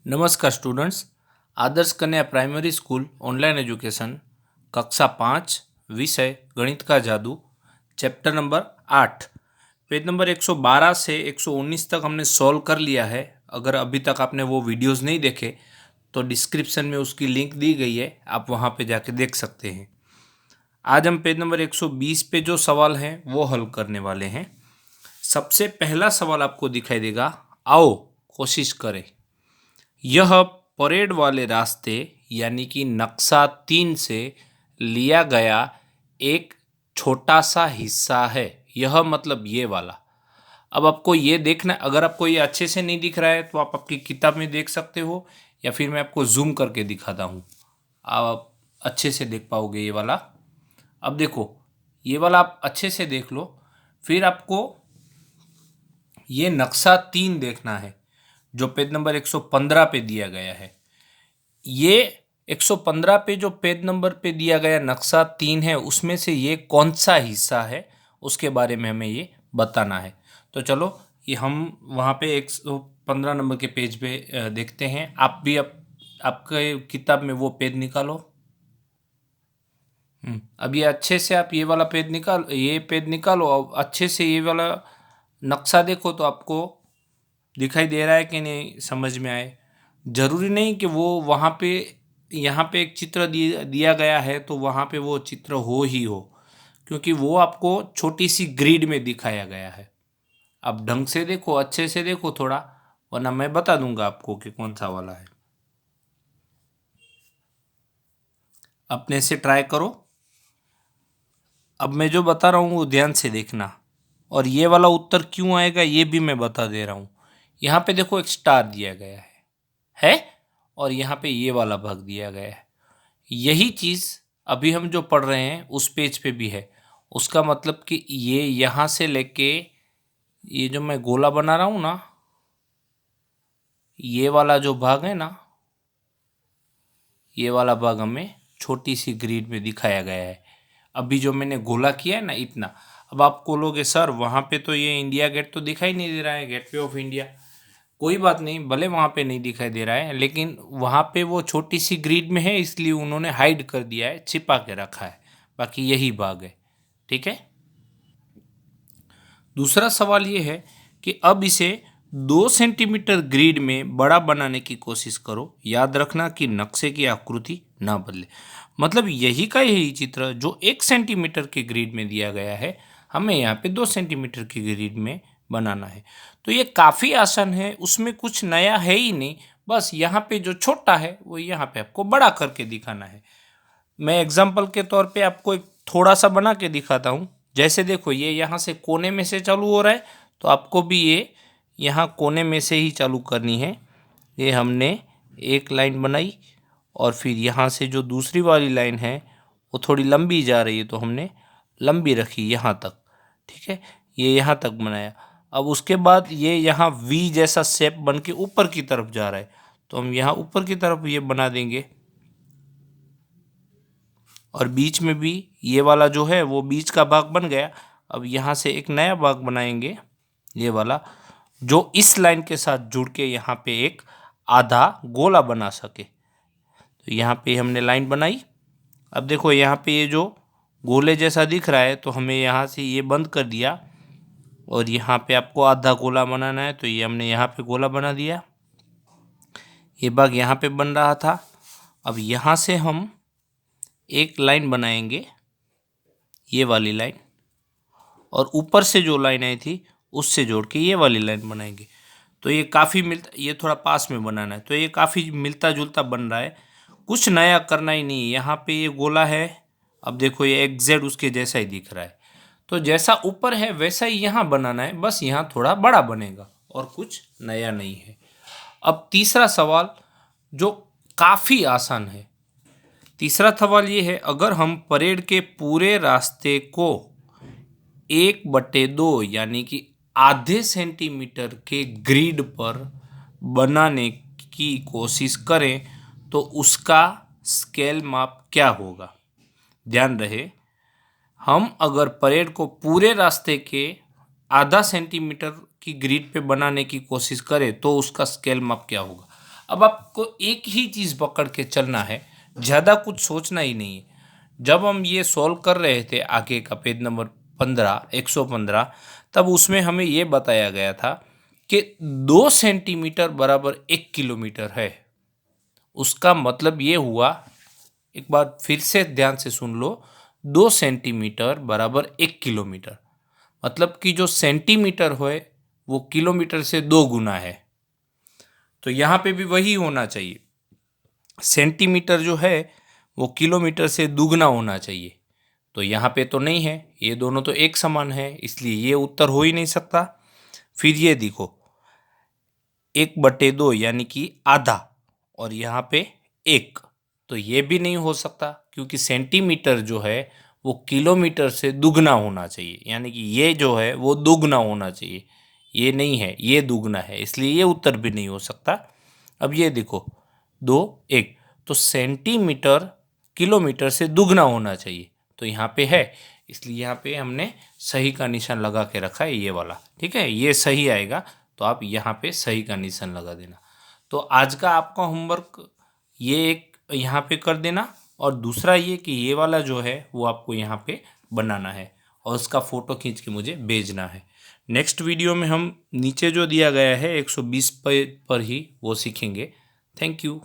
नमस्कार स्टूडेंट्स। आदर्श कन्या primary school online education कक्षा 5 विषय गणित का जादू चैप्टर नंबर 8 पेज नंबर 112 से 119 तक हमने सॉल्व कर लिया है। अगर अभी तक आपने वो वीडियोस नहीं देखे तो डिस्क्रिप्शन में उसकी लिंक दी गई है, आप वहाँ पे जाके देख सकते हैं। आज हम पेज नंबर 120 पे जो सवाल हैं वो हल करने वाले हैं। सबसे पहला सवाल आपको दिखाई देगा, आओ कोशिश करें। यह परेड वाले रास्ते यानी कि नक्शा 3 से लिया गया एक छोटा सा हिस्सा है। यह मतलब ये वाला। अब आपको ये देखना, अगर आपको ये अच्छे से नहीं दिख रहा है तो आप आपकी किताब में देख सकते हो या फिर मैं आपको जूम करके दिखाता हूँ, आप अच्छे से देख पाओगे ये वाला। अब देखो, ये वाला आप अच्छे से देख लो। फिर आपको ये नक्शा 3 देखना है जो पेज नंबर 115 पे दिया गया है। ये 115 पे जो पेज नंबर पे दिया गया नक्शा 3 है, उसमें से ये कौन सा हिस्सा है उसके बारे में हमें ये बताना है। तो चलो ये हम वहाँ पे 115 नंबर के पेज पे देखते हैं। आप भी आपके किताब में वो पेज निकालो। अब ये अच्छे से आप ये वाला पेज निकालो और अच्छे से ये वाला नक्शा देखो तो आपको दिखाई दे रहा है कि नहीं, समझ में आए। जरूरी नहीं कि वो वहाँ पे, यहाँ पे एक चित्र दिया गया है तो वहाँ पे वो चित्र हो, क्योंकि वो आपको छोटी सी ग्रिड में दिखाया गया है। अब ढंग से देखो, अच्छे से देखो थोड़ा, वरना मैं बता दूंगा आपको कि कौन सा वाला है। अपने से ट्राई करो। अब मैं जो बता रहा हूँ वो ध्यान से देखना, और ये वाला उत्तर क्यों आएगा ये भी मैं बता दे रहा हूँ। यहाँ पे देखो एक स्टार दिया गया है और यहाँ पे ये वाला भाग दिया गया है। यही चीज़ अभी हम जो पढ़ रहे हैं उस पेज पे भी है। उसका मतलब कि ये यहाँ से लेके ये जो मैं गोला बना रहा हूँ ना, ये वाला जो भाग है ना, ये वाला भाग हमें छोटी सी ग्रिड में दिखाया गया है। अभी जो मैंने गोला किया है ना, इतना। अब आप बोलोगे सर वहाँ पे तो ये इंडिया गेट तो दिखाई नहीं दे रहा है, गेटवे ऑफ इंडिया। कोई बात नहीं, भले वहाँ पे नहीं दिखाई दे रहा है, लेकिन वहाँ पे वो छोटी सी ग्रिड में है इसलिए उन्होंने हाइड कर दिया है, छिपा के रखा है। बाकी यही भाग है, ठीक है। दूसरा सवाल ये है कि अब इसे 2 सेंटीमीटर ग्रिड में बड़ा बनाने की कोशिश करो। याद रखना कि नक्शे की आकृति ना बदले। मतलब यही का यही चित्र जो 1 सेंटीमीटर के ग्रिड में दिया गया है, हमें यहाँ पे 2 सेंटीमीटर की ग्रिड में बनाना है। तो ये काफ़ी आसान है, उसमें कुछ नया है ही नहीं। बस यहाँ पे जो छोटा है वो यहाँ पे आपको बड़ा करके दिखाना है। मैं एग्जाम्पल के तौर पे आपको एक थोड़ा सा बना के दिखाता हूँ। जैसे देखो, ये यहाँ से कोने में से चालू हो रहा है तो आपको भी ये यहाँ कोने में से ही चालू करनी है। ये हमने एक लाइन बनाई और फिर यहाँ से जो दूसरी वाली लाइन है वो थोड़ी लंबी जा रही है तो हमने लंबी रखी यहाँ तक, ठीक है। ये यहाँ तक बनाया। अब उसके बाद ये यहाँ वी जैसा शेप बन के ऊपर की तरफ जा रहा है तो हम यहाँ ऊपर की तरफ ये बना देंगे। और बीच में भी ये वाला जो है वो बीच का भाग बन गया। अब यहाँ से एक नया भाग बनाएंगे, ये वाला, जो इस लाइन के साथ जुड़ के यहाँ पे एक आधा गोला बना सके। तो यहाँ पे हमने लाइन बनाई। अब देखो यहाँ पे ये जो गोले जैसा दिख रहा है तो हमें यहाँ से ये बंद कर दिया और यहाँ पे आपको आधा गोला बनाना है तो ये हमने यहाँ पे गोला बना दिया। ये भाग यहाँ पे बन रहा था। अब यहाँ से हम एक लाइन बनाएंगे, ये वाली लाइन, और ऊपर से जो लाइन आई थी उससे जोड़ के ये वाली लाइन बनाएंगे। तो ये काफ़ी ये थोड़ा पास में बनाना है तो ये काफ़ी मिलता जुलता बन रहा है। कुछ नया करना ही नहीं है। यहाँ पे ये गोला है, अब देखो ये एग्जैक्ट उसके जैसा ही दिख रहा है। तो जैसा ऊपर है वैसा ही यहाँ बनाना है, बस यहाँ थोड़ा बड़ा बनेगा और कुछ नया नहीं है। अब तीसरा सवाल जो काफ़ी आसान है। तीसरा सवाल ये है, अगर हम परेड के पूरे रास्ते को 1/2 यानी कि आधे सेंटीमीटर के ग्रिड पर बनाने की कोशिश करें तो उसका स्केल माप क्या होगा। ध्यान रहे, हम अगर परेड को पूरे रास्ते के आधा सेंटीमीटर की ग्रिड पे बनाने की कोशिश करें तो उसका स्केल माप क्या होगा। अब आपको एक ही चीज़ पकड़ के चलना है, ज़्यादा कुछ सोचना ही नहीं है। जब हम ये सॉल्व कर रहे थे आगे का पेज नंबर 15 115, तब उसमें हमें ये बताया गया था कि 2 सेंटीमीटर बराबर 1 किलोमीटर है। उसका मतलब ये हुआ, एक बार फिर से ध्यान से सुन लो, 2 सेंटीमीटर बराबर 1 किलोमीटर, मतलब कि जो सेंटीमीटर है वो किलोमीटर से 2 गुना है। तो यहाँ पे भी वही होना चाहिए, सेंटीमीटर जो है वो किलोमीटर से दुगना होना चाहिए। तो यहाँ पे तो नहीं है, ये दोनों तो एक समान है, इसलिए ये उत्तर हो ही नहीं सकता। फिर ये देखो 1/2 यानी कि आधा, और यहाँ पे 1, तो ये भी नहीं हो सकता क्योंकि सेंटीमीटर जो है वो किलोमीटर से दुगना होना चाहिए, यानी कि ये जो है वो दुगना होना चाहिए, ये नहीं है, ये दुगना है, इसलिए ये उत्तर भी नहीं हो सकता। अब ये देखो 2 1, तो सेंटीमीटर किलोमीटर से दुगना होना चाहिए, तो यहाँ पे है, इसलिए यहाँ पे हमने सही का निशान लगा के रखा है, ये वाला, ठीक है, ये सही आएगा। तो आप यहाँ पे सही का निशान लगा देना। तो आज का आपका होमवर्क ये एक यहाँ पे कर देना, और दूसरा ये कि ये वाला जो है वो आपको यहाँ पे बनाना है और उसका फ़ोटो खींच के मुझे भेजना है। नेक्स्ट वीडियो में हम नीचे जो दिया गया है 120 पर ही वो सीखेंगे। Thank you.